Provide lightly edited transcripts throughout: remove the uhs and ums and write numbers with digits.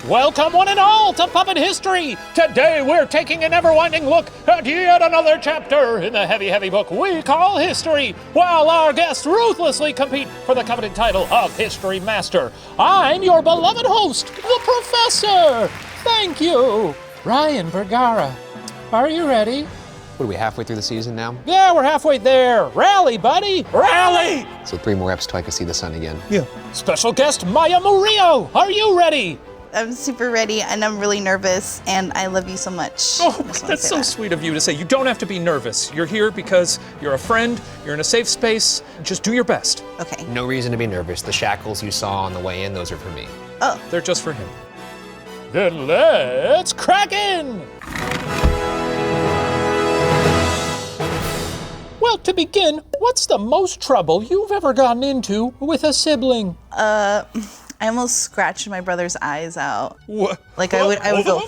Welcome one and all to Puppet History! Today we're taking an ever-winding look at yet another chapter in the heavy book we call History, while our guests ruthlessly compete for the coveted title of History Master. I'm your beloved host, the Professor! Thank you, Ryan Bergara. Are you ready? What are we, halfway through the season now? Yeah, we're halfway there. Rally, buddy, rally! So 3 more reps till I can see the sun again. Yeah. Special guest Maya Murillo, are you ready? I'm super ready, and I'm really nervous, and I love you so much. Oh, that's so sweet of you to say. You don't have to be nervous. You're here because you're a friend, you're in a safe space. Just do your best. Okay. No reason to be nervous. The shackles you saw on the way in, those are for me. Oh. They're just for him. Then let's crack in! Well, to begin, what's the most trouble you've ever gotten into with a sibling? I almost scratched my brother's eyes out. What? Like I would go,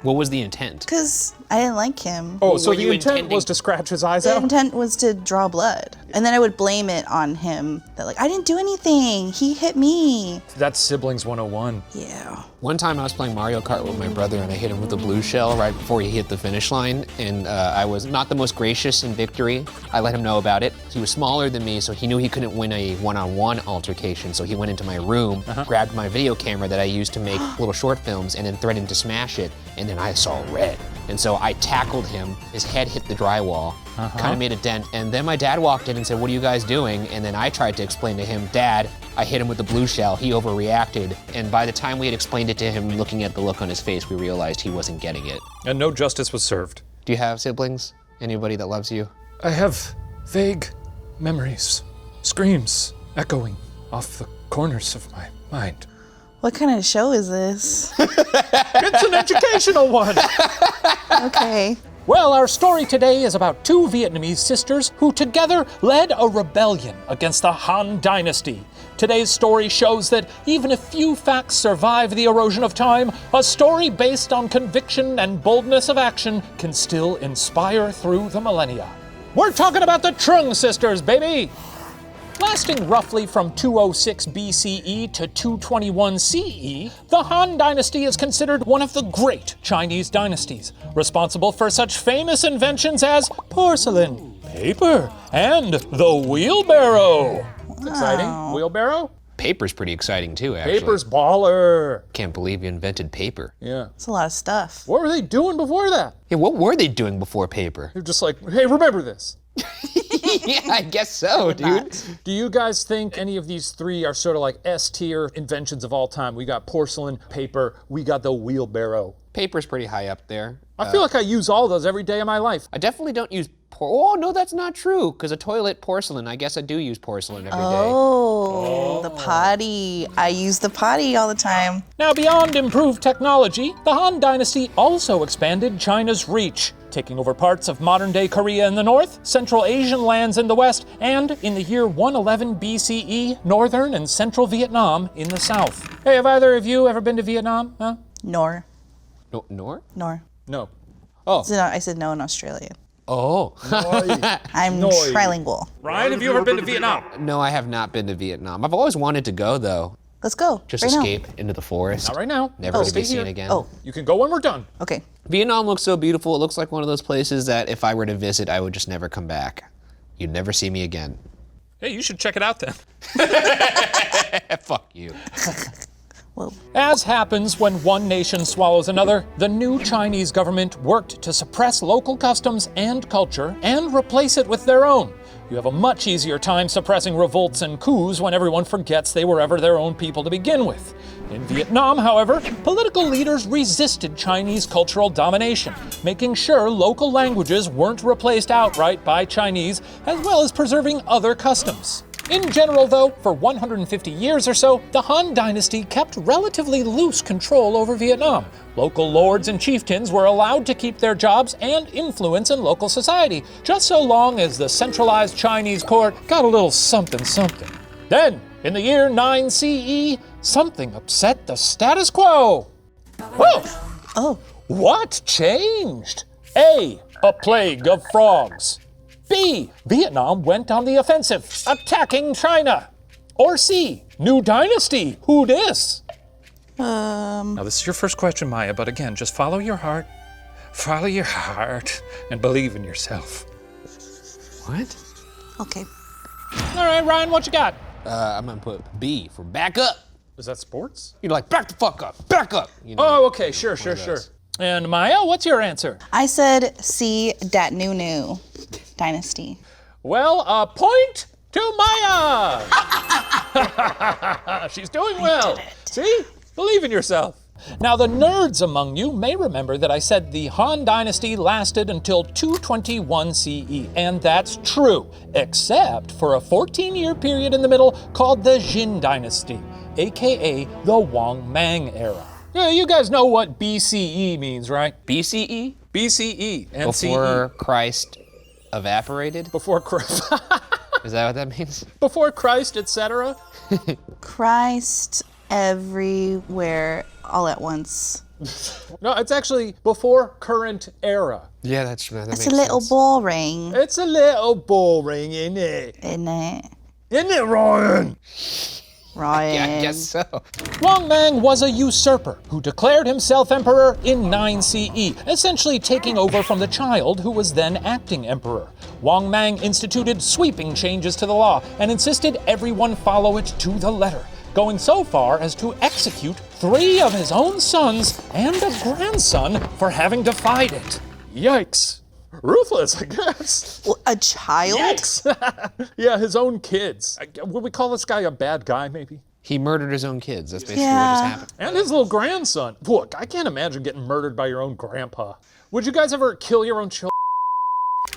What was the intent? because I didn't like him. Oh, so Were the you intent intending- was to scratch his eyes The out? intent was to draw blood. And then I would blame it on him. That like, I didn't do anything. He hit me. That's Siblings 101. Yeah. One time I was playing Mario Kart with my brother and I hit him with a blue shell right before he hit the finish line, and I was not the most gracious in victory. I let him know about it. He was smaller than me, so he knew he couldn't win a one-on-one altercation, so he went into my room, grabbed my video camera that I used to make little short films, and then threatened to smash it, and then I saw red. And so I tackled him, his head hit the drywall, kind of made a dent, and then my dad walked in and said, "What are you guys doing?" And then I tried to explain to him, "Dad, I hit him with the blue shell." He overreacted, and by the time we had explained it to him, looking at the look on his face, we realized he wasn't getting it. And no justice was served. Do you have siblings? Anybody that loves you? I have vague memories, screams echoing off the corners of my mind. What kind of show is this? It's an educational one! Okay. Well, our story today is about 2 Vietnamese sisters who together led a rebellion against the Han Dynasty. Today's story shows that even if few facts survive the erosion of time, a story based on conviction and boldness of action can still inspire through the millennia. We're talking about the Trung sisters, baby! Lasting roughly from 206 BCE to 221 CE, the Han Dynasty is considered one of the great Chinese dynasties, responsible for such famous inventions as porcelain, paper, and the wheelbarrow. It's exciting. Wheelbarrow? Paper's pretty exciting too, actually. Paper's baller. Can't believe you invented paper. Yeah. It's a lot of stuff. What were they doing before that? Yeah, what were they doing before paper? They're just like, hey, remember this. Yeah, I guess so, dude. Do you guys think any of these 3 are sort of like S-tier inventions of all time? We got porcelain, paper, we got the wheelbarrow. Paper's pretty high up there. I feel like I use all those every day of my life. I definitely don't use oh, no, that's not true, because a toilet porcelain, I guess I do use porcelain every day. Oh, the potty. I use the potty all the time. Now, beyond improved technology, the Han Dynasty also expanded China's reach, taking over parts of modern-day Korea in the north, Central Asian lands in the west, and, in the year 111 BCE, northern and central Vietnam in the south. Hey, have either of you ever been to Vietnam? Huh? Nor. Nor? Nor. No. So I said no in Australian. Oh. I'm Noi. trilingual. Ryan, have you ever been to Vietnam? No, I have not been to Vietnam. I've always wanted to go, though. Let's go. Just right escape into the forest. Not right now. Never to Stay be seen here. again. Now. Oh, You can go when we're done. okay. Vietnam looks so beautiful. It looks like one of those places that if I were to visit, I would just never come back. You'd never see me again. Hey, you should check it out then. Fuck you. Well, As happens when one nation swallows another, the new Chinese government worked to suppress local customs and culture and replace it with their own. You have a much easier time suppressing revolts and coups when everyone forgets they were ever their own people to begin with. In Vietnam, however, political leaders resisted Chinese cultural domination, making sure local languages weren't replaced outright by Chinese, as well as preserving other customs. In general, though, for 150 years or so, the Han Dynasty kept relatively loose control over Vietnam. Local lords and chieftains were allowed to keep their jobs and influence in local society, just so long as the centralized Chinese court got a little something. Then, in the year 9 CE, something upset the status quo. oh, What changed? A plague of frogs. B, Vietnam went on the offensive, attacking China. Or C, New Dynasty, who dis? Now, this is your first question, Maya, but again, just follow your heart. Follow your heart and believe in yourself. What? Okay. All right, Ryan, what you got? I'm gonna put B for back up. Is that sports? You're like, back the fuck up, back up. You know, Oh, okay, sure. one of those. And Maya, what's your answer? I said C, Dat New Dynasty. Well, a point to Maya. She's doing well. did it. See? Believe in yourself. Now, the nerds among you may remember that I said the Han Dynasty lasted until 221 CE, and that's true, except for a 14-year period in the middle called the Jin Dynasty, aka the Wang Mang era. Yeah, you guys know what BCE means, right? BCE? BCE and Before CE. Christ evaporated? Before Christ. Is that what that means? Before Christ, etc. Christ everywhere all at once. No, it's actually before current era. Yeah, that makes It's a little sense. boring, It's a little boring, isn't it? isn't it? Isn't it, Ryan? Ryan. Yeah, I guess so. Wang Mang was a usurper who declared himself emperor in 9 CE, essentially taking over from the child who was then acting emperor. Wang Mang instituted sweeping changes to the law and insisted everyone follow it to the letter, going so far as to execute 3 of his own sons and a grandson for having defied it. Yikes. Ruthless, I guess. A child? Yikes. Yeah, his own kids. Would we call this guy a bad guy, maybe? He murdered his own kids. That's basically what Yeah. just happened. And his little grandson. Look, I can't imagine getting murdered by your own grandpa. Would you guys ever kill your own children?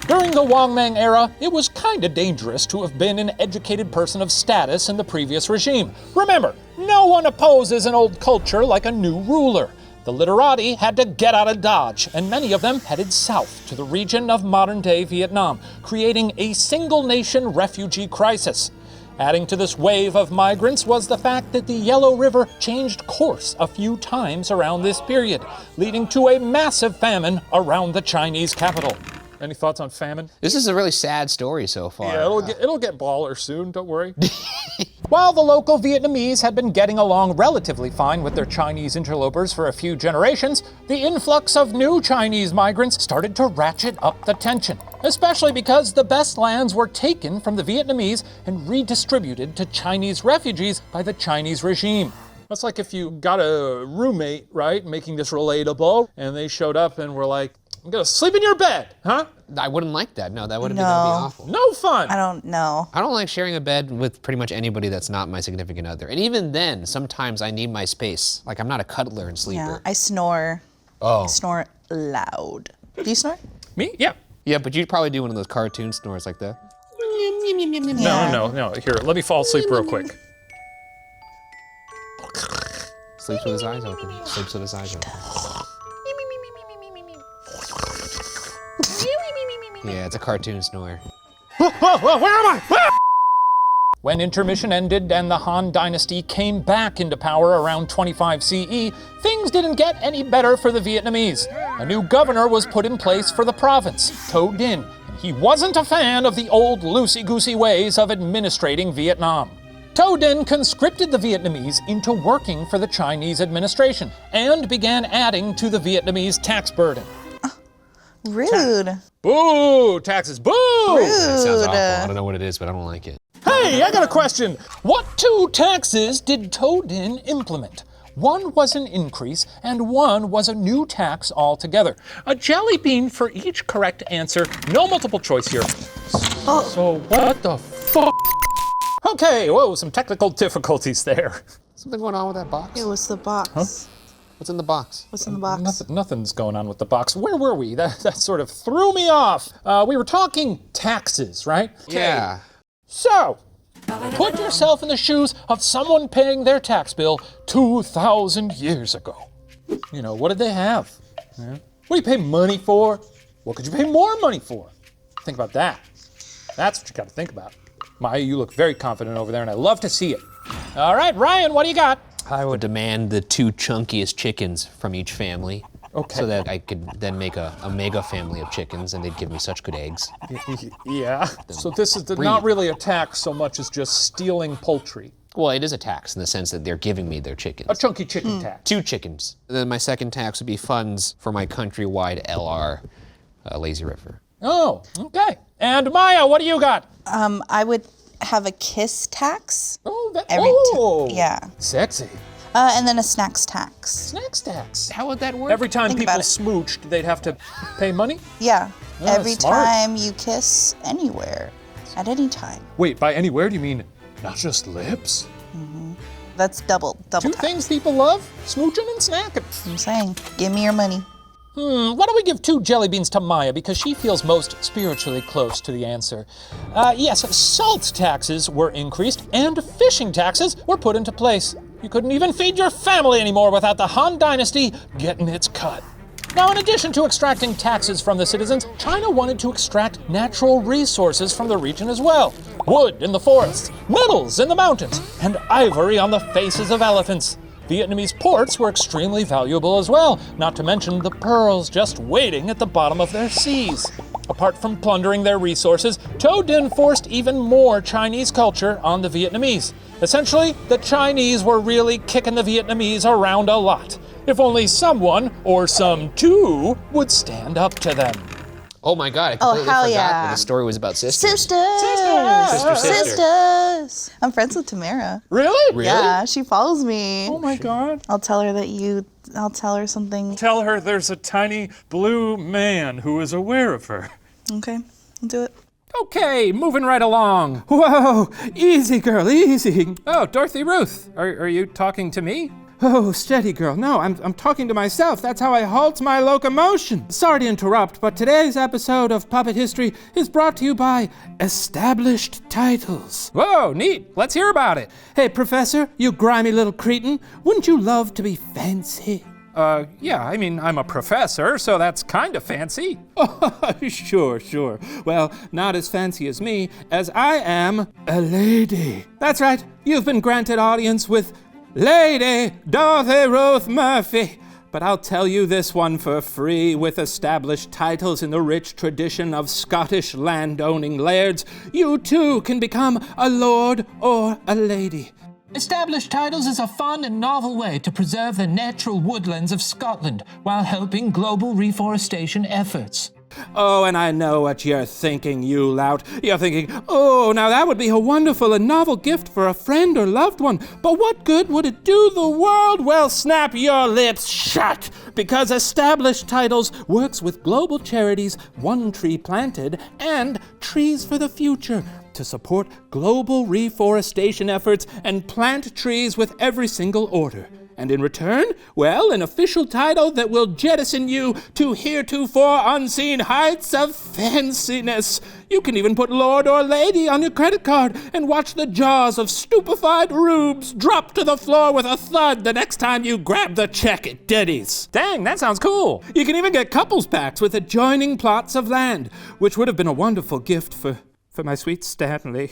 During the Wang Mang era, it was kinda dangerous to have been an educated person of status in the previous regime. Remember, no one opposes an old culture like a new ruler. The literati had to get out of Dodge, and many of them headed south to the region of modern-day Vietnam, creating a single-nation refugee crisis. Adding to this wave of migrants was the fact that the Yellow River changed course a few times around this period, leading to a massive famine around the Chinese capital. Any thoughts on famine? This is a really sad story so far. Yeah, it'll get baller soon, don't worry. While the local Vietnamese had been getting along relatively fine with their Chinese interlopers for a few generations, the influx of new Chinese migrants started to ratchet up the tension, especially because the best lands were taken from the Vietnamese and redistributed to Chinese refugees by the Chinese regime. That's like if you got a roommate, right, making this relatable, and they showed up and were like, I'm gonna sleep in your bed, huh? I wouldn't like that. No, that would No. be awful. No fun. I don't know. I don't like sharing a bed with pretty much anybody that's not my significant other. And even then, sometimes I need my space. Like, I'm not a cuddler and Yeah, sleeper. I snore. Oh. I snore loud. Do you snore? Me? Yeah. Yeah, but you'd probably do one of those cartoon snores like that. Yeah. No. Here, let me fall asleep real quick. Sleeps with his eyes open. Sleeps with his eyes open. Yeah, it's a cartoon snore. Whoa, where am I? Where? When intermission ended and the Han Dynasty came back into power around 25 CE, things didn't get any better for the Vietnamese. A new governor was put in place for the province, Tho Dinh, and he wasn't a fan of the old loosey-goosey ways of administrating Vietnam. Tho Dinh conscripted the Vietnamese into working for the Chinese administration and began adding to the Vietnamese tax burden. Rude. Boo! Taxes, boo! That sounds awful. I Rude. don't know what it is, but I don't like it. Hey, I got a question. What 2 taxes did Tho Dinh implement? One was an increase, and one was a new tax altogether. A jelly bean for each correct answer. No multiple choice here. So what the fuck? Okay, whoa, some technical difficulties there. Something going on with that box? It was the box. What's in the box? What's in the box? Nothing's going on with the box. Where were we? That sort of threw me off. We were talking taxes, right? Yeah. So, put yourself in the shoes of someone paying their tax bill 2,000 years ago. You know, what did they have? Yeah. What do you pay money for? What could you pay more money for? Think about that. That's what you got to think about. Maya, you look very confident over there, and I love to see it. All right, Ryan, what do you got? I would demand the 2 chunkiest chickens from each family. Okay. So that I could then make a mega family of chickens, and they'd give me such good eggs. Yeah. So this is breed. not really a tax so much as just stealing poultry. Well, it is a tax in the sense that they're giving me their chickens. A chunky chicken tax. 2 chickens. And then my second tax would be funds for my countrywide LR, Lazy River. Oh, okay. And Maya, what do you got? I would have a kiss tax. Oh, Yeah. Sexy. And then a snacks tax. Snacks tax. How would that work? Every time Think people about it. smooched, they'd have to pay money? Yeah. Every smart. time you kiss anywhere, at any time. Wait, by anywhere, do you mean not just lips? That's double Two tax. things people love, smooching and snacking. I'm saying, give me your money. Why don't we give 2 jelly beans to Maya because she feels most spiritually close to the answer. Yes, salt taxes were increased and fishing taxes were put into place. You couldn't even feed your family anymore without the Han Dynasty getting its cut. Now, in addition to extracting taxes from the citizens, China wanted to extract natural resources from the region as well. Wood in the forests, metals in the mountains, and ivory on the faces of elephants. Vietnamese ports were extremely valuable as well, not to mention the pearls just waiting at the bottom of their seas. Apart from plundering their resources, Toe Dinh forced even more Chinese culture on the Vietnamese. Essentially, the Chinese were really kicking the Vietnamese around a lot. If only someone, or some two, would stand up to them. Oh my God, I completely hell forgot yeah. when the story was about sisters. Sisters! Sister. Sisters! I'm friends with Tamara. Really? Really? Yeah, she follows me. Oh my God. I'll tell her something. Tell her there's a tiny blue man who is aware of her. Okay, I'll do it. Okay, moving right along. Whoa, easy girl, easy. Oh, Dorothy Ruth, are you talking to me? Oh, steady, girl. No, I'm talking to myself. That's how I halt my locomotion. Sorry to interrupt, but today's episode of Puppet History is brought to you by Established Titles. Whoa, neat. Let's hear about it. Hey, Professor, you grimy little cretin, wouldn't you love to be fancy? Yeah, I mean, I'm a professor, so that's kind of fancy. Oh, sure. Well, not as fancy as me, as I am a lady. That's right. You've been granted audience with Lady Dorothy Ruth Murphy. But I'll tell you this one for free. With established titles in the rich tradition of Scottish land-owning lairds, you too can become a lord or a lady. Established Titles is a fun and novel way to preserve the natural woodlands of Scotland while helping global reforestation efforts. Oh, and I know what you're thinking, you lout. You're thinking, oh, now that would be a wonderful and novel gift for a friend or loved one. But what good would it do the world? Well, snap your lips shut, because Established Titles works with global charities One Tree Planted and Trees for the Future to support global reforestation efforts and plant trees with every single order. And in return, well, an official title that will jettison you to heretofore unseen heights of fanciness. You can even put Lord or Lady on your credit card and watch the jaws of stupefied rubes drop to the floor with a thud the next time you grab the check at Denny's. Dang, that sounds cool. You can even get couples packs with adjoining plots of land, which would have been a wonderful gift for my sweet Stanley.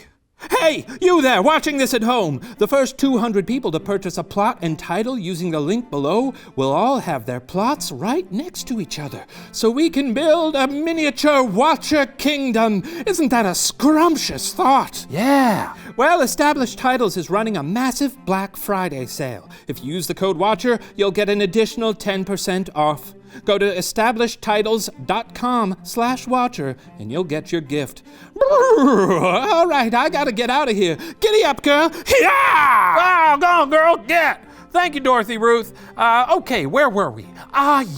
Hey, you there watching this at home! The first 200 people to purchase a plot and title using the link below will all have their plots right next to each other, so we can build a miniature Watcher kingdom. Isn't that a scrumptious thought? Yeah. Well, Established Titles is running a massive Black Friday sale. If you use the code WATCHER, you'll get an additional 10% off. Go to establishedtitles.com/watcher and you'll get your gift. All right, I gotta get out of here. Giddy up, girl. Yeah! Wow, go on, girl, get! Thank you, Dorothy Ruth. Okay, where were we?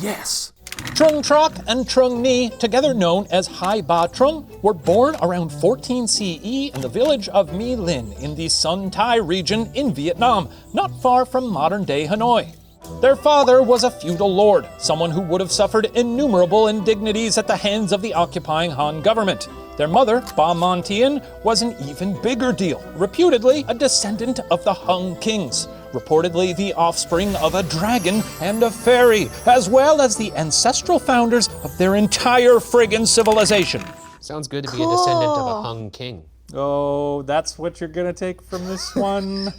Yes. Trung Troc and Trung Ni, together known as Hai Ba Trung, were born around 14 CE in the village of My Linh in the Son Tai region in Vietnam, not far from modern-day Hanoi. Their father was a feudal lord, someone who would have suffered innumerable indignities at the hands of the occupying Han government. Their mother, Ba Man Tien, was an even bigger deal, reputedly a descendant of the Hung kings, reportedly the offspring of a dragon and a fairy, as well as the ancestral founders of their entire friggin' civilization. Sounds good to be a descendant of a Hung king. Oh, that's what you're gonna take from this one?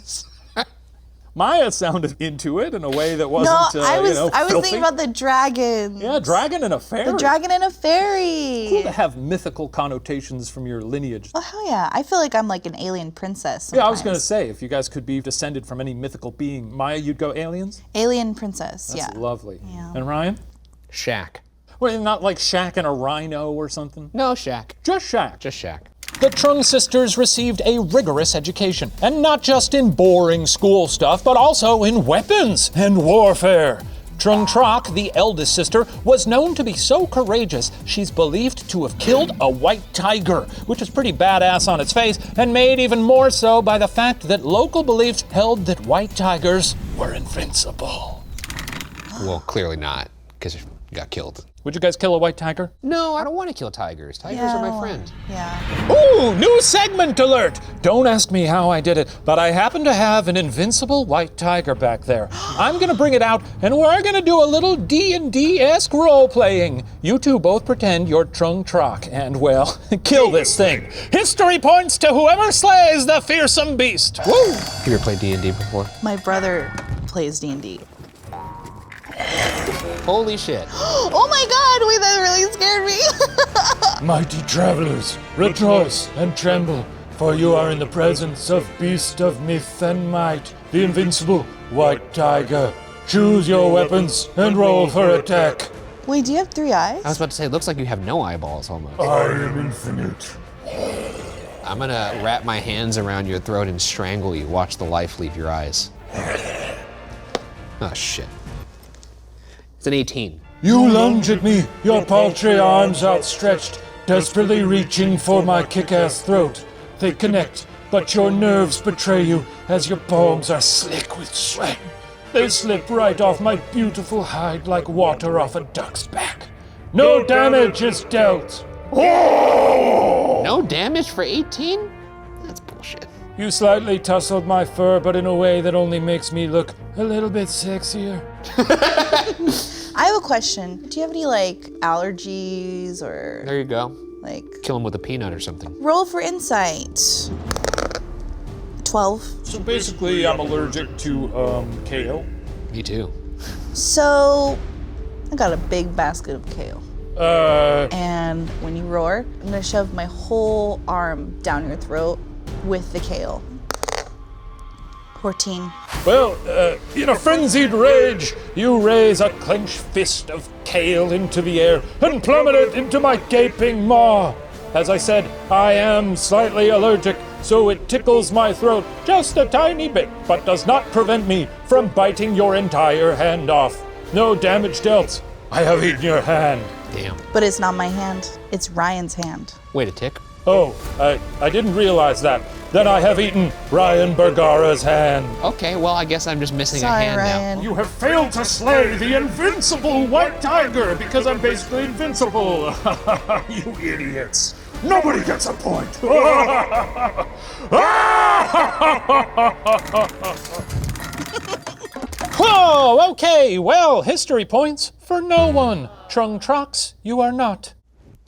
Maya sounded into it in a way that wasn't, I was filthy. thinking about the dragon. Yeah, dragon and a fairy. The dragon and a fairy. Cool to have mythical connotations from your lineage. Oh, hell yeah. I feel like I'm like an alien princess sometimes. Yeah, I was going to say, if you guys could be descended from any mythical being, Maya, you'd go aliens? Alien princess, That's yeah. lovely. Yeah. And Ryan? Shaq. Well, not like Shaq and a rhino or something? No, Shaq. Just Shaq. Just Shaq. The Trung sisters received a rigorous education, and not just in boring school stuff, but also in weapons and warfare. Trung Troc, the eldest sister, was known to be so courageous she's believed to have killed a white tiger, which is pretty badass on its face, and made even more so by the fact that local beliefs held that white tigers were invincible. Well, clearly not, because you got killed. Would you guys kill a white tiger? No, I don't want to kill tigers. Tigers are my friend. Yeah. Ooh, new segment alert! Don't ask me how I did it, but I happen to have an invincible white tiger back there. I'm gonna bring it out, and we're gonna do a little D&D-esque role-playing. You two both pretend you're Trung Troc, and, well, kill this thing. History points to whoever slays the fearsome beast. Woo! Have you ever played D&D before? My brother plays D&D. Holy shit. Oh my god, wait, that really scared me. Mighty travelers, rejoice and tremble, for you are in the presence of beast of myth and might, the invincible white tiger. Choose your weapons and roll for attack. Wait, do you have 3 eyes? I was about to say, it looks like you have no eyeballs almost. I am infinite. I'm gonna wrap my hands around your throat and strangle you. Watch the life leave your eyes. Oh, shit. It's an 18. You lunge at me, your paltry arms outstretched, desperately reaching for my kick-ass throat. They connect, but your nerves betray you as your palms are slick with sweat. They slip right off my beautiful hide like water off a duck's back. No damage is dealt. No damage for 18? That's bullshit. You slightly tussled my fur, but in a way that only makes me look a little bit sexier. I have a question. Do you have any like allergies or There you go. like Kill him with a peanut or something. roll for insight? 12. So basically, I'm allergic to kale. Me too. So I got a big basket of kale. And when you roar, I'm gonna shove my whole arm down your throat with the kale. 14. Well, in a frenzied rage, you raise a clenched fist of kale into the air and plummet it into my gaping maw. As I said, I am slightly allergic, so it tickles my throat just a tiny bit, but does not prevent me from biting your entire hand off. No damage dealt. I have eaten your hand. Damn. But it's not my hand, it's Ryan's hand. Wait a tick. Oh, I didn't realize that. Then I have eaten Ryan Bergara's hand. Okay, well, I guess I'm just missing Sorry, a hand Ryan. You have failed to slay the invincible white tiger because I'm basically invincible. You idiots. Nobody gets a point. Oh, okay, well, history points for no one. Trung Trocs, you are not.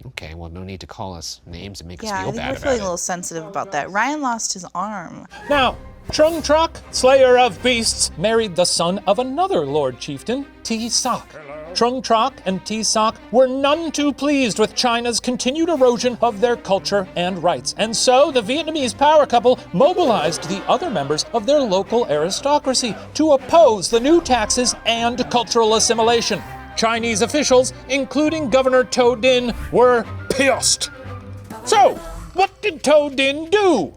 now. Okay, well, no need to call us names and make us Yeah, I feel think bad we're about feeling it. a little sensitive about that. Ryan lost his arm. Now, Trung Troc, slayer of beasts, married the son of another lord chieftain, T Soc. Trung Troc and T Soc were none too pleased with China's continued erosion of their culture and rights, and so the Vietnamese power couple mobilized the other members of their local aristocracy to oppose the new taxes and cultural assimilation. Chinese officials, including Governor To Din, were pissed. So, what did To Din do?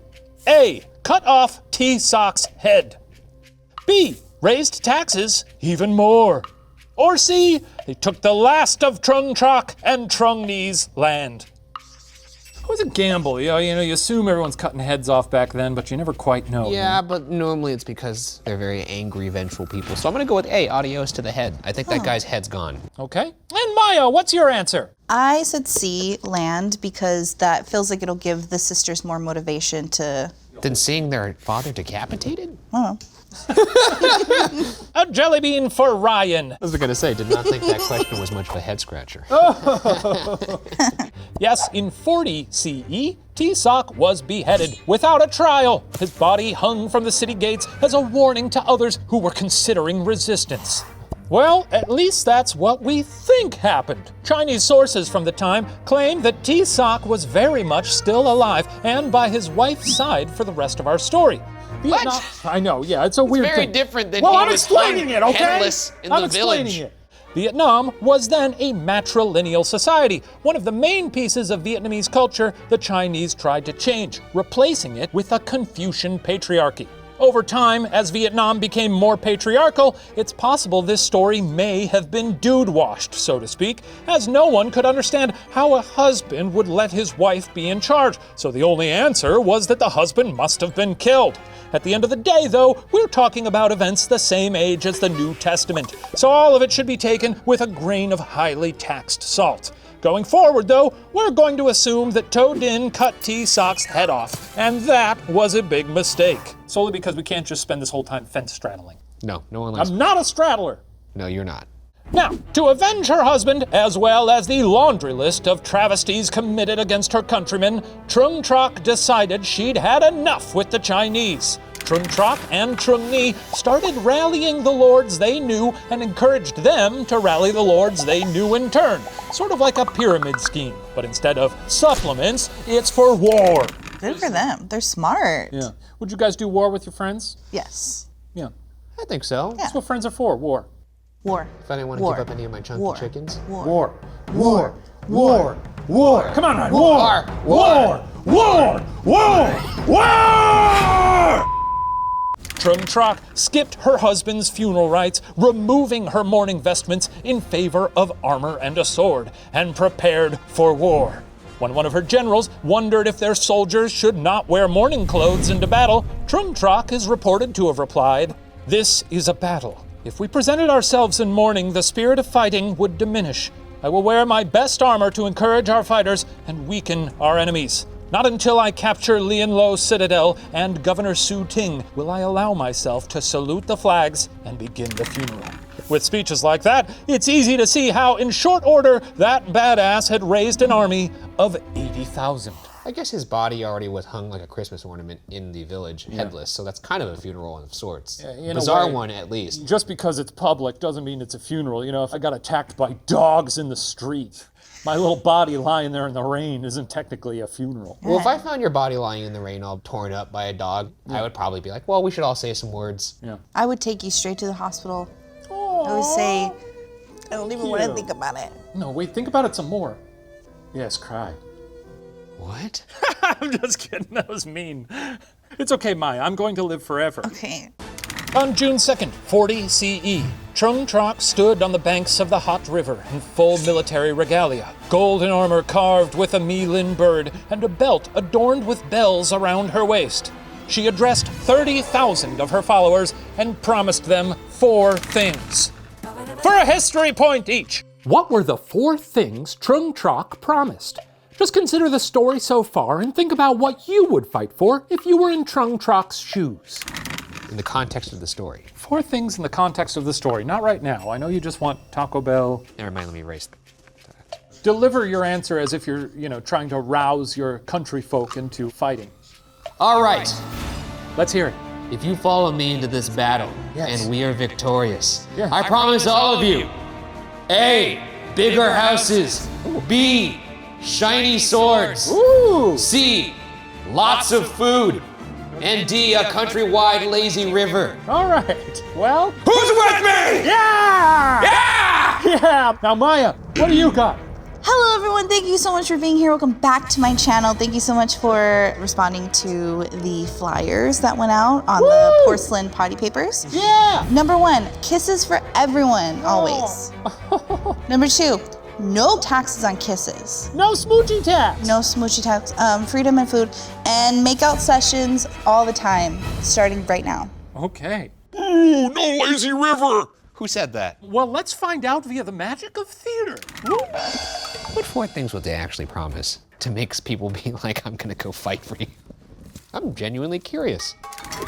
A. Cut off T Soc's head. B. Raised taxes even more. Or C. They took the last of Trung Troc and Trung Ni's land. It was a gamble. You know, you assume everyone's cutting heads off back then, but you never quite know. Yeah, but normally it's because they're very angry, vengeful people. So I'm gonna go with A, adios to the head. I think that guy's head's gone. Okay. And Maya, what's your answer? I said C, land, because that feels like it'll give the sisters more motivation to, Then seeing their father decapitated? A jelly bean for Ryan. I was gonna say, did not think that question was much of a head scratcher. Yes, in 40 CE, T-Sock was beheaded without a trial. His body hung from the city gates as a warning to others who were considering resistance. Well, at least that's what we think happened. Chinese sources from the time claim that T-Sock was very much still alive and by his wife's side for the rest of our story. What? I know, yeah, it's a weird Very thing. different than well, he I'm was explaining it, okay? headless in I'm the explaining village. it. Vietnam was then a matrilineal society. One of the main pieces of Vietnamese culture the Chinese tried to change, replacing it with a Confucian patriarchy. Over time, as Vietnam became more patriarchal, it's possible this story may have been dude-washed, so to speak, as no one could understand how a husband would let his wife be in charge, so the only answer was that the husband must have been killed. At the end of the day, though, we're talking about events the same age as the New Testament, so all of it should be taken with a grain of highly taxed salt. Going forward, though, we're going to assume that To Dinh cut T-Sock's head off, and that was a big mistake. Solely because we can't just spend this whole time fence straddling. No one likes. I'm not a straddler. No, you're not. Now, to avenge her husband, as well as the laundry list of travesties committed against her countrymen, Trung decided she'd had enough with the Chinese. Trung and Trung Ni started rallying the lords they knew and encouraged them to rally the lords they knew in turn. Sort of like a pyramid scheme, but instead of supplements, it's for war. Good for them. They're smart. Yeah. Would you guys do war with your friends? Yes. Yeah. I think so. Yeah. That's what friends are for, war. War. If I didn't want to give up any of my chunky War. chickens. War. War. Come on, Ryan. War. Trung skipped her husband's funeral rites, removing her mourning vestments in favor of armor and a sword, and prepared for war. When one of her generals wondered if their soldiers should not wear mourning clothes into battle, Trung is reported to have replied, "This is a battle. If we presented ourselves in mourning, the spirit of fighting would diminish. I will wear my best armor to encourage our fighters and weaken our enemies. Not until I capture Lien Lo Citadel and Governor Su Ting will I allow myself to salute the flags and begin the funeral." With speeches like that, it's easy to see how, in short order, that badass had raised an army of 80,000. I guess his body already was hung like a Christmas ornament in the village, headless, so that's kind of a funeral of sorts. in a Bizarre way. one, at least. Just because it's public doesn't mean it's a funeral. You know, if I got attacked by dogs in the street, my little body lying there in the rain isn't technically a funeral. Well, if I found your body lying in the rain all torn up by a dog, I would probably be like, well, we should all say some words. Yeah. I would take you straight to the hospital. I would say, I don't even want to think about it. No, wait, think about it some more. Yes, cry. What? I'm just kidding, that was mean. It's okay, Maya, I'm going to live forever. Okay. On June 2nd, 40 CE, Trung stood on the banks of the hot river in full military regalia, golden armor carved with a Mi-Lin bird, and a belt adorned with bells around her waist. She addressed 30,000 of her followers and promised them 4 things. For a history point each. What were the 4 things Trung promised? Just consider the story so far and think about what you would fight for if you were in Trung shoes. In the context of the story. 4 things in the context of the story, not right now. I know you just want Taco Bell. Never mind, let me erase that. Deliver your answer as if you're, trying to rouse your country folk into fighting. All right. Let's hear it. If you follow me into this battle, Yes. and we are victorious, Yeah. I promise all of you, A, bigger houses, B, shiny swords, Ooh! C, lots of food, and D, a countrywide lazy river. All right. Well, Who's with me? yeah! Yeah! Yeah! Now, Maya, what do you got? Hello everyone, thank you so much for being here. Welcome back to my channel. Thank you so much for responding to the flyers that went out on the porcelain potty papers. Yeah! Number 1, kisses for everyone, always. Number 2, no taxes on kisses. No smoochy tax! No smoochy tax, freedom and food, and makeout sessions all the time, starting right now. Okay. Ooh, no lazy river! Who said that? Well, let's find out via the magic of theater. What 4 things would they actually promise to make people be like, I'm gonna go fight for you? I'm genuinely curious.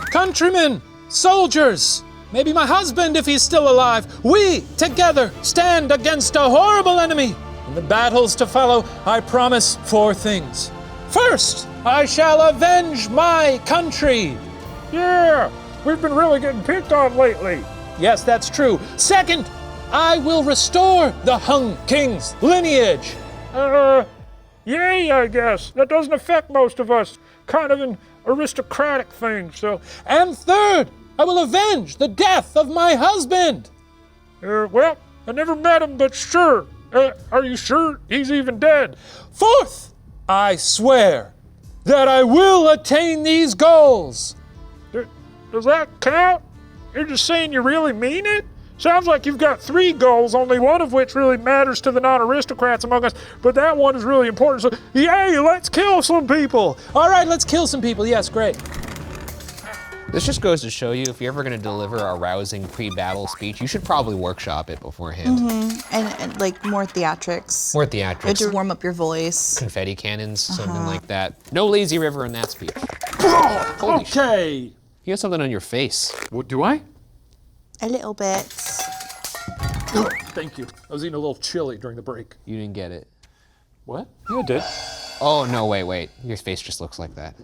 Countrymen, soldiers, maybe my husband if he's still alive, we together stand against a horrible enemy. In the battles to follow, I promise 4 things. First, I shall avenge my country. Yeah, we've been really getting picked on lately. Yes, that's true. Second, I will restore the Han King's lineage. Yay, I guess. That doesn't affect most of us. Kind of an aristocratic thing, so. And third, I will avenge the death of my husband. Well, I never met him, but sure. Are you sure he's even dead? Fourth, I swear that I will attain these goals. Does that count? You're just saying you really mean it? Sounds like you've got 3 goals, only one of which really matters to the non-aristocrats among us, but that one is really important, so yay, let's kill some people! All right, let's kill some people. Yes, great. This just goes to show you, if you're ever going to deliver a rousing pre-battle speech, you should probably workshop it beforehand. And like more theatrics. More You have theatrics, to warm up your voice. confetti cannons, something like that. No lazy river in that speech. Holy shit. Okay. You have something on your face. What do I? A little bit. Thank you. I was eating a little chili during the break. You didn't get it. What? Yeah, I did. Oh, no, wait. Your face just looks like that.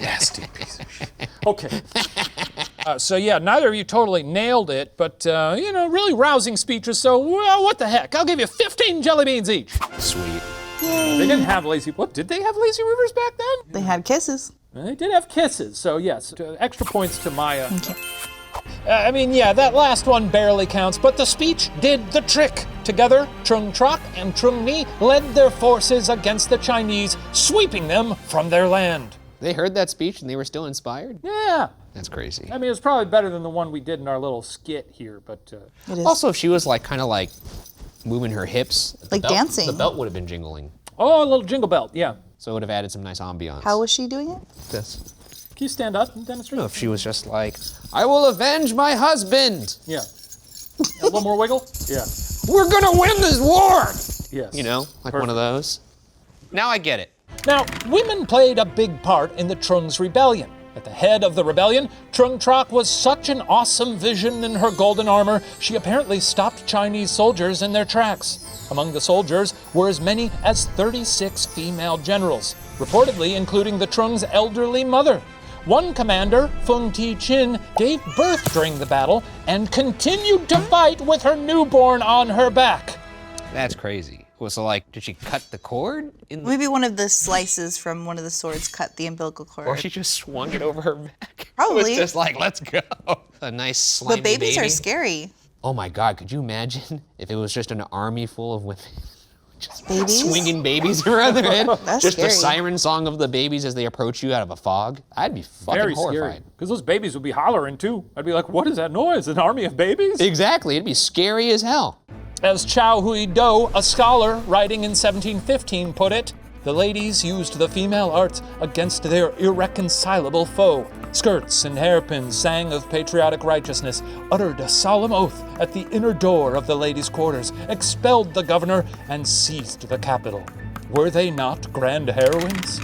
Nasty piece of shit. Okay. So yeah, neither of you totally nailed it, but really rousing speeches. So well, what the heck? I'll give you 15 jelly beans each. Sweet. They didn't have lazy. What did they have lazy rivers back then? They had kisses. They did have kisses. So yes, extra points to Maya. That last one barely counts, but the speech did the trick. Together, Trung Trok and Trung Ni led their forces against the Chinese, sweeping them from their land. They heard that speech and they were still inspired? Yeah. That's crazy. It was probably better than the one we did in our little skit here, but... It is. Also, if she was kind of moving her hips. Like dancing. The belt would have been jingling. Oh, a little jingle belt, yeah. So it would have added some nice ambiance. How was she doing it? This. Can you stand up and demonstrate? No, if she was just I will avenge my husband. Yeah. A little more wiggle? Yeah. We're gonna win this war. Yes. One of those. Now I get it. Now, women played a big part in the Trung's rebellion. At the head of the rebellion, Trung Trok was such an awesome vision in her golden armor, she apparently stopped Chinese soldiers in their tracks. Among the soldiers were as many as 36 female generals, reportedly including the Trung's elderly mother. One commander, Fung Ti Chin, gave birth during the battle and continued to fight with her newborn on her back. That's crazy. So did she cut the cord? Maybe one of the slices from one of the swords cut the umbilical cord. Or she just swung it over her back. Probably. It was just let's go. A nice slimy But babies baby. are scary. Oh my God, could you imagine if it was just an army full of women? Just Babies? swinging babies around their head. That's just scary. the siren song of the babies as they approach you out of a fog. I'd be fucking Very horrified. scary. Because those babies would be hollering too. I'd be like, what is that noise? An army of babies? Exactly, it'd be scary as hell. As Chow Hui Do, a scholar writing in 1715, put it, the ladies used the female arts against their irreconcilable foe. Skirts and hairpins sang of patriotic righteousness, uttered a solemn oath at the inner door of the ladies' quarters, expelled the governor, and seized the capital. Were they not grand heroines?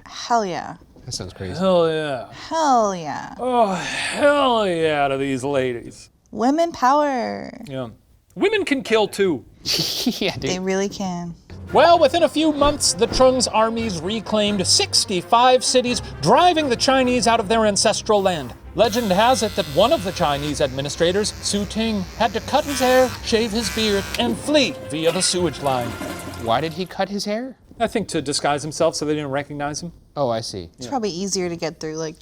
Hell yeah. That sounds crazy. Hell yeah. Hell yeah. Oh, hell yeah to these ladies. Women power. Yeah. Women can kill too. Yeah, dude. They really can. Well, within a few months, the Trung's armies reclaimed 65 cities, driving the Chinese out of their ancestral land. Legend has it that one of the Chinese administrators, Su Ting, had to cut his hair, shave his beard, and flee via the sewage line. Why did he cut his hair? I think to disguise himself so they didn't recognize him. Oh, I see. It's probably easier to get through the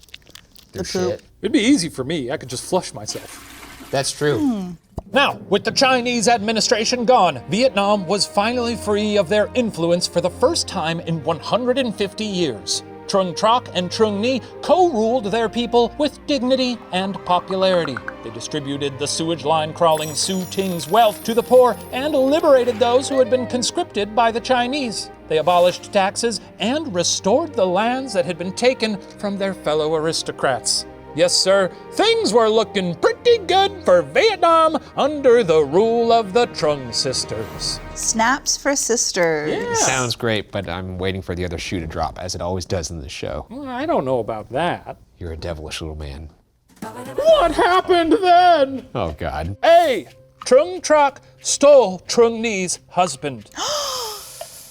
poop. Shit. It'd be easy for me. I could just flush myself. That's true. Now, with the Chinese administration gone, Vietnam was finally free of their influence for the first time in 150 years. Trung Trok and Trung Ni co-ruled their people with dignity and popularity. They distributed the sewage line crawling Su Ting's wealth to the poor and liberated those who had been conscripted by the Chinese. They abolished taxes and restored the lands that had been taken from their fellow aristocrats. Yes, sir, things were looking pretty good for Vietnam under the rule of the Trung sisters. Snaps for sisters. Yeah. Sounds great, but I'm waiting for the other shoe to drop, as it always does in this show. Well, I don't know about that. You're a devilish little man. What happened then? Oh, God. A. Trung Trok stole Trung Ni's husband.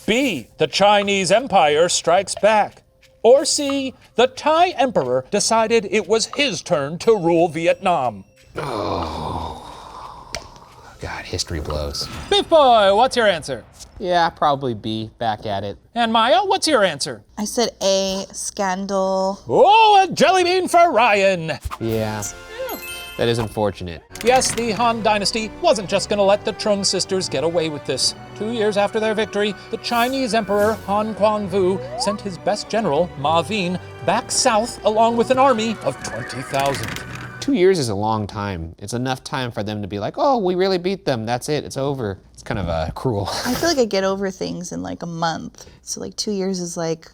B. The Chinese Empire strikes back. Or C. The Thai Emperor decided it was his turn to rule Vietnam. Oh, God, history blows. Beef Boy, what's your answer? Yeah, probably B, back at it. And Maya, what's your answer? I said A, scandal. Oh, a jelly bean for Ryan. Yeah, that is unfortunate. Yes, the Han Dynasty wasn't just going to let the Trung sisters get away with this. 2 years after their victory, the Chinese Emperor Han Quan-Vu sent his best general, Ma Vin, back south along with an army of 20,000. 2 years is a long time. It's enough time for them to be like, oh, we really beat them. That's it. It's over. It's kind of cruel. I feel like I get over things in like a month. So like 2 years is like,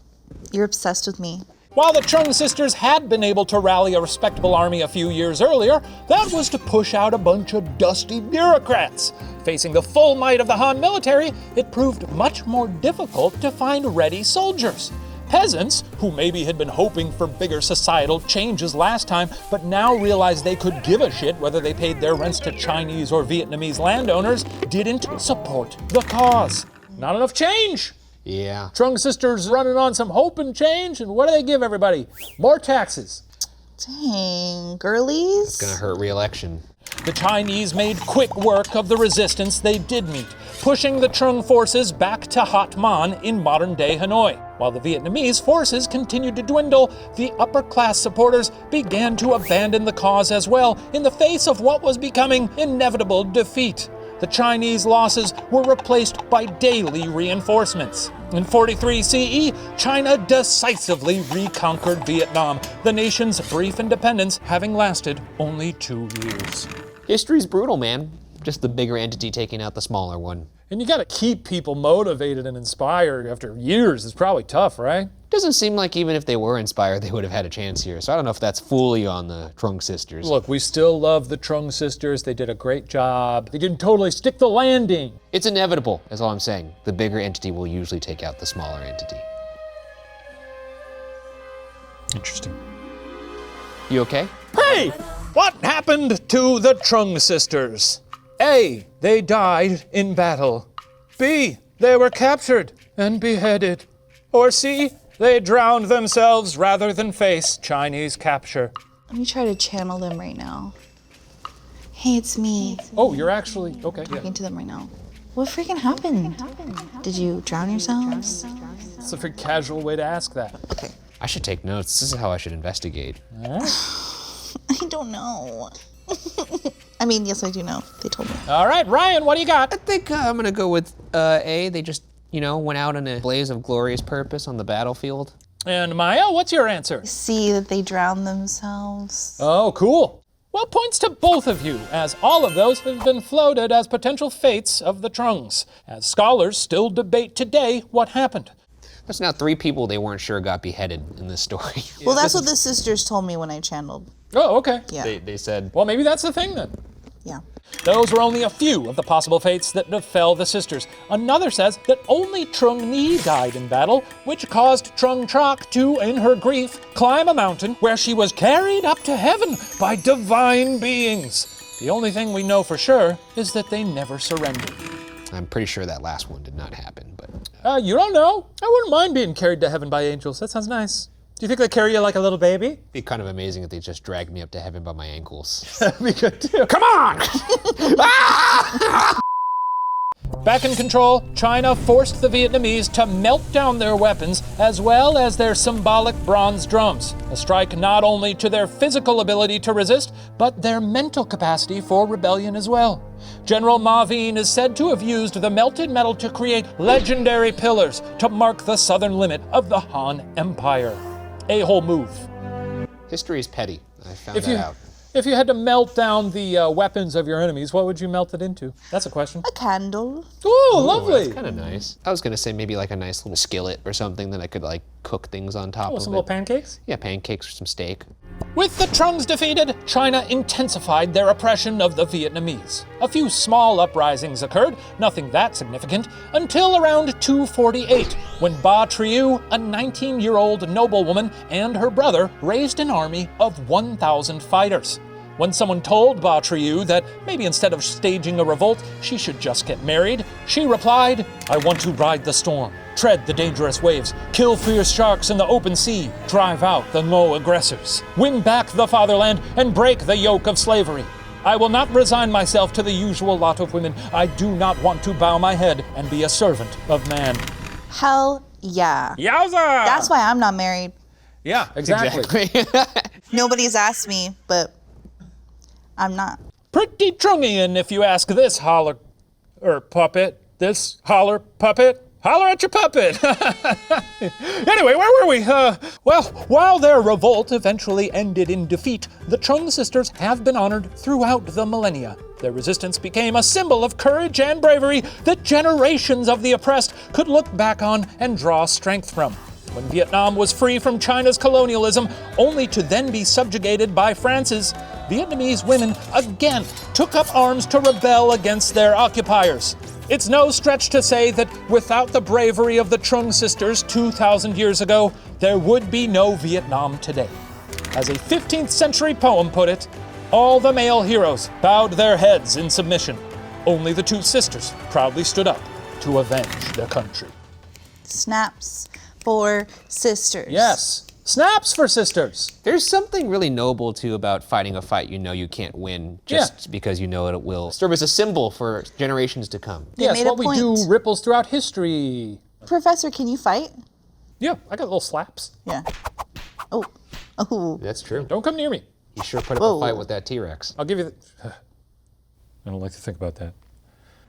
you're obsessed with me. While the Trung sisters had been able to rally a respectable army a few years earlier, that was to push out a bunch of dusty bureaucrats. Facing the full might of the Han military, it proved much more difficult to find ready soldiers. Peasants, who maybe had been hoping for bigger societal changes last time, but now realized they could give a shit whether they paid their rents to Chinese or Vietnamese landowners, didn't support the cause. Not enough change. Yeah. Trung sisters running on some hope and change, and what do they give everybody? More taxes. Dang, girlies. It's gonna hurt re-election. The Chinese made quick work of the resistance they did meet, pushing the Trung forces back to Hat Man in modern-day Hanoi. While the Vietnamese forces continued to dwindle, the upper-class supporters began to abandon the cause as well in the face of what was becoming inevitable defeat. The Chinese losses were replaced by daily reinforcements. In 43 CE, China decisively reconquered Vietnam, the nation's brief independence having lasted only 2 years. History's brutal, man. Just the bigger entity taking out the smaller one. And you gotta keep people motivated and inspired after years. It's probably tough, right? Doesn't seem like even if they were inspired, they would have had a chance here. So I don't know if that's fully on the Trung sisters. Look, we still love the Trung sisters. They did a great job. They didn't totally stick the landing. It's inevitable, is all I'm saying. The bigger entity will usually take out the smaller entity. Interesting. You okay? Hey! What happened to the Trung sisters? A. They died in battle. B. They were captured and beheaded. Or C. They drowned themselves rather than face Chinese capture. Let me try to channel them right now. Hey, it's me. Oh, you're actually, okay. Talking to them right now. What freaking happened? Did you drown yourselves? It's a very casual way to ask that. Okay. I should take notes. This is how I should investigate. I don't know. I mean, yes, I do know. They told me. All right, Ryan, what do you got? I think I'm gonna go with A. They just, went out in a blaze of glorious purpose on the battlefield. And Maya, what's your answer? See that they drowned themselves. Oh, cool. Well, points to both of you, as all of those have been floated as potential fates of the Trungs, as scholars still debate today what happened. There's now 3 people they weren't sure got beheaded in this story. Well, that's what the sisters told me when I channeled. Oh, okay. Yeah. They said, Well, maybe that's the thing then. Yeah. Those were only a few of the possible fates that befell the sisters. Another says that only Trung Ni died in battle, which caused Trung Trok to, in her grief, climb a mountain where she was carried up to heaven by divine beings. The only thing we know for sure is that they never surrendered. I'm pretty sure that last one did not happen, but... You don't know. I wouldn't mind being carried to heaven by angels. That sounds nice. Do you think they carry you like a little baby? It'd be kind of amazing if they just dragged me up to heaven by my ankles. That'd be good too. Come on! Back in control, China forced the Vietnamese to melt down their weapons as well as their symbolic bronze drums, a strike not only to their physical ability to resist, but their mental capacity for rebellion as well. General Ma Vin is said to have used the melted metal to create legendary pillars to mark the southern limit of the Han Empire. A-hole move. History is petty. I found that out. If you had to melt down the weapons of your enemies, what would you melt it into? That's a question. A candle. Ooh, lovely. That's kind of nice. I was going to say maybe like a nice little skillet or something that I could like cook things on top of Some it. little pancakes? Yeah, pancakes or some steak. With the Trungs defeated, China intensified their oppression of the Vietnamese. A few small uprisings occurred, nothing that significant, until around 248, when Ba Trieu, a 19-year-old noblewoman, and her brother raised an army of 1,000 fighters. When someone told Ba Trieu that maybe instead of staging a revolt, she should just get married, she replied, "I want to ride the storm, tread the dangerous waves, kill fierce sharks in the open sea, drive out the no aggressors, win back the fatherland, and break the yoke of slavery. I will not resign myself to the usual lot of women. I do not want to bow my head and be a servant of man." Hell yeah. Yowza! That's why I'm not married. Yeah, exactly. Nobody's asked me, but I'm not. Pretty Trungian, if you ask this holler, puppet. This holler puppet. Holler at your puppet. Anyway, where were we? Well, while their revolt eventually ended in defeat, the Trung sisters have been honored throughout the millennia. Their resistance became a symbol of courage and bravery that generations of the oppressed could look back on and draw strength from. When Vietnam was free from China's colonialism, only to then be subjugated by France's, Vietnamese women again took up arms to rebel against their occupiers. It's no stretch to say that without the bravery of the Trung sisters 2,000 years ago, there would be no Vietnam today. As a 15th century poem put it, all the male heroes bowed their heads in submission. Only the two sisters proudly stood up to avenge their country. Snaps for sisters. Yes, snaps for sisters. There's something really noble, too, about fighting a fight you know you can't win just because you know it will serve as a symbol for generations to come. They Yes, made a what we do point. ripples throughout history. Professor, can you fight? Yeah, I got little slaps. Yeah. Oh. Oh. That's true. Don't come near me. You sure put up Whoa. a fight with that T-Rex. I'll give you the... I don't like to think about that.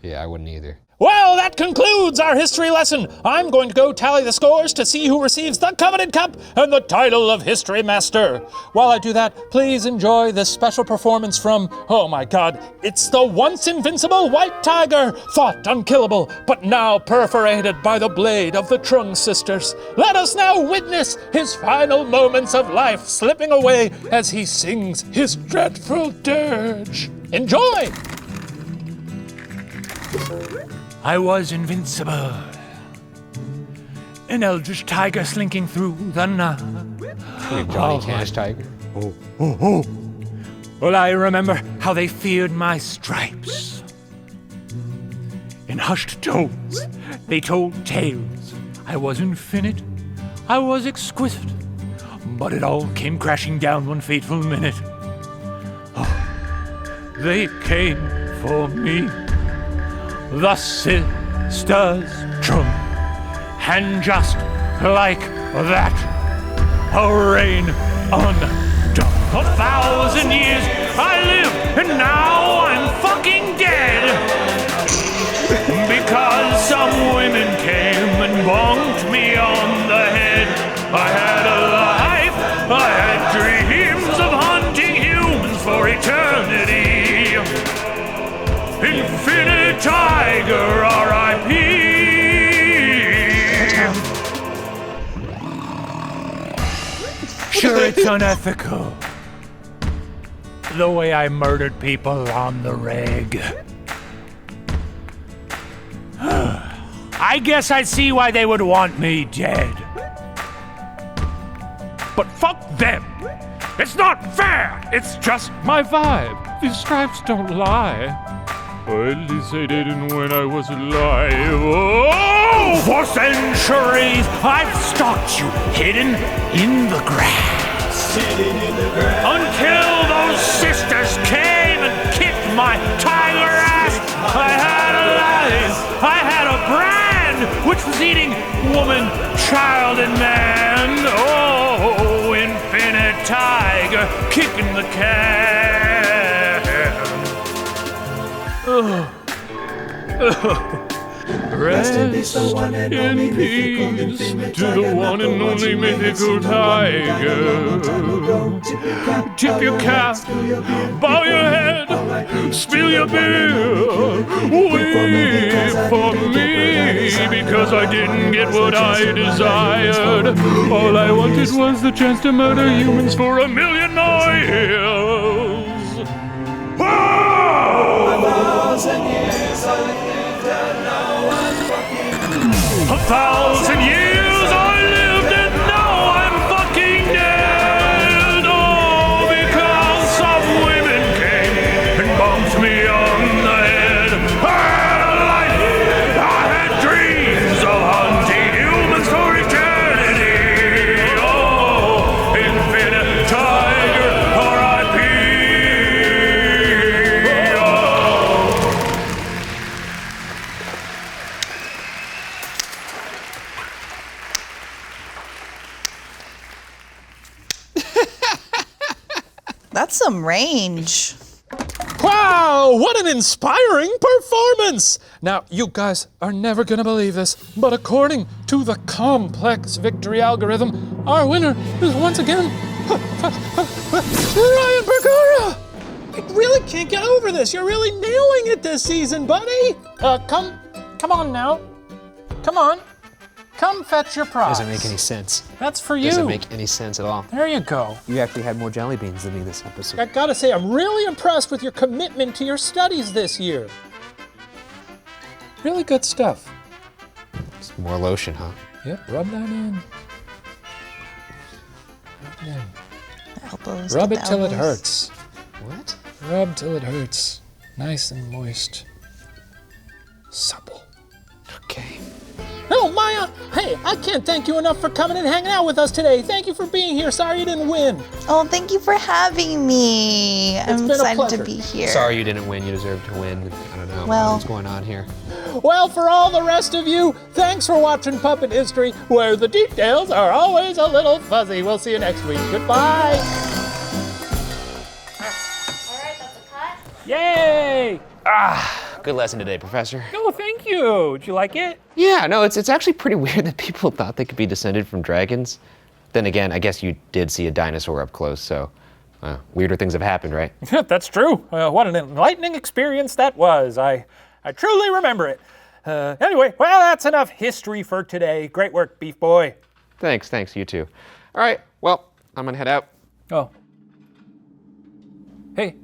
Yeah, I wouldn't either. Well, that concludes our history lesson. I'm going to go tally the scores to see who receives the coveted cup and the title of History Master. While I do that, please enjoy this special performance from, oh my God, it's the once invincible White Tiger, thought unkillable, but now perforated by the blade of the Trung sisters. Let us now witness his final moments of life slipping away as he sings his dreadful dirge. Enjoy! I was invincible, an eldritch tiger slinking through the night. Johnny Cash Tiger. Well, I remember how they feared my stripes. In hushed tones, they told tales. I was infinite, I was exquisite, but it all came crashing down one fateful minute. Oh, they came for me. The sisters Trung, and just like that, a reign undone. 1,000 years I lived, and now I'm fucking dead. Because some women came and bonked me on the head. I had a life, I had dreams of hunting humans for eternity. Infinite Tiger, R.I.P. Sure, it's unethical, the way I murdered people on the reg. I guess I see why they would want me dead. But fuck them. It's not fair. It's just my vibe. These stripes don't lie. Or at least they didn't when I was alive. Oh, for centuries I've stalked you, hidden in the grass. Until those sisters came and kicked my tiger ass. I had a life, I had a brand, which was eating woman, child, and man. Oh, infinite tiger, kicking the can. Rest in peace to the one and only mythical tiger. Tip your cap, bow your head, spill your beer, weep for me, because I didn't get what I desired. All I wanted was the chance to murder humans for 1,000,000 more years. 1,000 years I lived and now I'm fucking 1,000 years I lived and now I'm fucking dead. Oh, because some women me on the head. I had a life, I had dreams of hunting humans for eternity. Oh, infinite tiger, R.I.P. That's some range. Wow, what an inspiring performance! Now, you guys are never gonna believe this, but according to the complex victory algorithm, our winner is once again Ryan Bergara! I really can't get over this. You're really nailing it this season, buddy. Come on now. Come on. Come fetch your prize. Doesn't make any sense. That's for you. Doesn't make any sense at all. There you go. You actually had more jelly beans than me this episode. I gotta say, I'm really impressed with your commitment to your studies this year. Really good stuff. It's more lotion, huh? Yep, rub that in. Rub it in. Elbows. Rub get it the till it elbows. hurts. What? Rub till it hurts. Nice and moist. Supple. Okay. Oh, Maya! Hey, I can't thank you enough for coming and hanging out with us today. Thank you for being here. Sorry you didn't win. Oh, thank you for having me. I'm been a excited pleasure. to be here. Sorry you didn't win. You deserve to win. I don't know Well- what's going on here. Well, for all the rest of you, thanks for watching Puppet History, where the details are always a little fuzzy. We'll see you next week. Goodbye. All right, that's a cut. Yay! Good lesson today, Professor. Oh, thank you. Did you like it? Yeah, no, it's actually pretty weird that people thought they could be descended from dragons. Then again, I guess you did see a dinosaur up close, so weirder things have happened, right? That's true. What an enlightening experience that was. I truly remember it. Anyway, well, that's enough history for today. Great work, Beef Boy. Thanks, you too. All right, well, I'm gonna head out. Oh. Hey,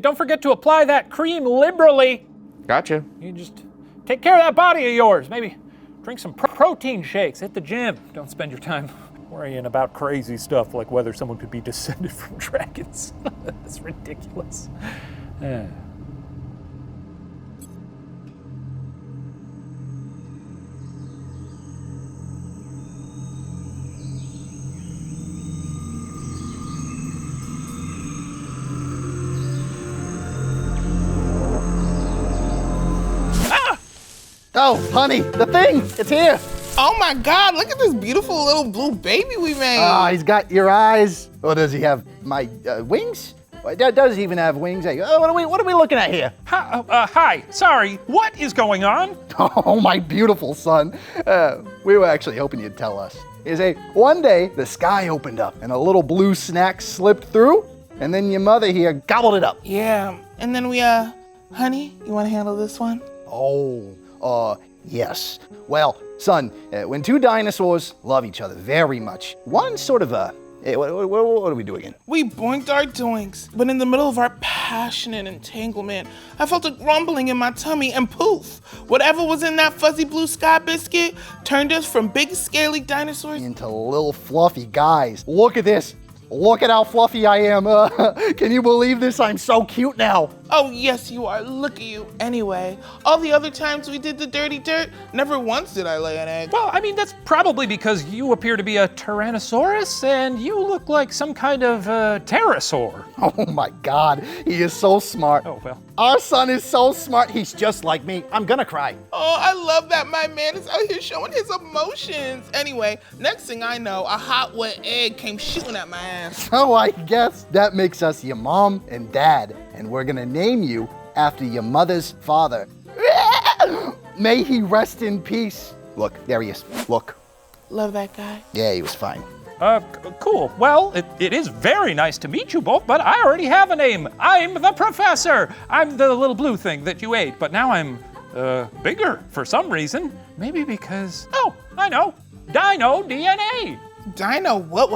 don't forget to apply that cream liberally. Gotcha. You just take care of that body of yours. Maybe drink some protein shakes, hit the gym. Don't spend your time worrying about crazy stuff like whether someone could be descended from dragons. That's ridiculous. Oh, honey, the thing, it's here. Oh my God, look at this beautiful little blue baby we made. He's got your eyes. Or does he have my wings? Does he even have wings? Hey, what are we looking at here? Hi, sorry, what is going on? Oh, my beautiful son. We were actually hoping you'd tell us. One day, the sky opened up and a little blue snack slipped through, and then your mother here gobbled it up. Yeah, and then we, honey, you wanna handle this one? Yes. Well, son, when two dinosaurs love each other very much, one's sort of what do we do again? We boinked our doinks, but in the middle of our passionate entanglement, I felt a grumbling in my tummy and poof, whatever was in that fuzzy blue sky biscuit turned us from big scaly dinosaurs Into little fluffy guys. Look at this. Look at how fluffy I am. Can you believe this? I'm so cute now. Oh, yes, you are. Look at you. Anyway, all the other times we did the dirty dirt, never once did I lay an egg. Well, I mean, that's probably because you appear to be a Tyrannosaurus and you look like some kind of pterosaur. Oh my God, he is so smart. Oh, well. Our son is so smart, he's just like me. I'm gonna cry. Oh, I love that my man is out here showing his emotions. Anyway, next thing I know, a hot, wet egg came shooting at my ass. So I guess that makes us your mom and dad, and we're gonna name you after your mother's father. May he rest in peace. Look, there he is. Look. Love that guy. Yeah, he was fine. Cool. Well, it is very nice to meet you both, but I already have a name. I'm the Professor. I'm the little blue thing that you ate, but now I'm, bigger for some reason. Maybe because, oh, I know, Dino DNA. Dino, what?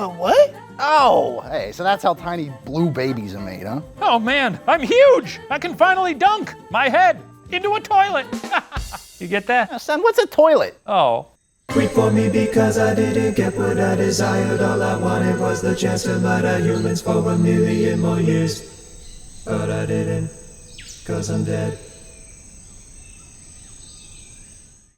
Oh, hey, so that's how tiny blue babies are made, huh? Oh man, I'm huge. I can finally dunk my head into a toilet. You get that? Son, what's a toilet? Oh. Wait for me because I didn't get what I desired. All I wanted was the chance to murder humans for 1,000,000 more years. But I didn't. 'cause I'm dead.